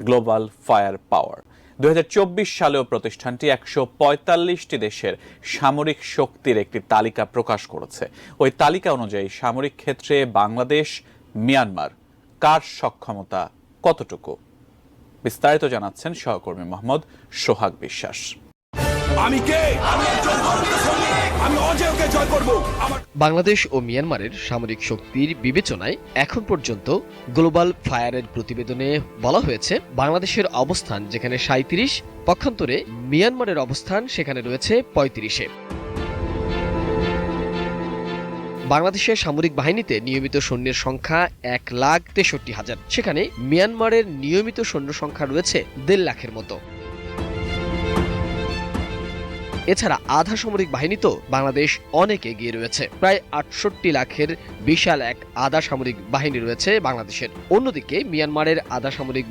Global fire পাওয়ার। 2024 সালেও প্রতিষ্ঠানটি 145টি দেশের সামরিক শক্তির একটি তালিকা প্রকাশ করেছে। ওই তালিকা অনুযায়ী সামরিক ক্ষেত্রে বাংলাদেশ, মিয়ানমার কার সক্ষমতা কতটুকু, বিস্তারিত জানাচ্ছেন সহকর্মী মোহাম্মদ সোহাগ বিশ্বাস। বাংলাদেশ ও মিয়ানমারের সামরিক শক্তির বিবেচনায় এখন পর্যন্ত গ্লোবাল ফায়ারের প্রতিবেদনে বলা হয়েছে বাংলাদেশের অবস্থান যেখানে 37, পক্ষান্তরে মিয়ানমারের অবস্থান সেখানে রয়েছে 35-এ। বাংলাদেশের সামরিক বাহিনীতে নিয়মিত সৈন্যের সংখ্যা 1,63,000, সেখানে মিয়ানমারের নিয়মিত সৈন্য সংখ্যা রয়েছে 1.5 লাখের মতো। এছাড়া আধা সামরিক বাহিনী তো বাংলাদেশ অনেক এগিয়ে রয়েছে, প্রায় 68 লাখের বিশাল এক আধা সামরিক বাহিনী রয়েছে বাংলাদেশের। অন্যদিকে মিয়ানমারের আধা সামরিক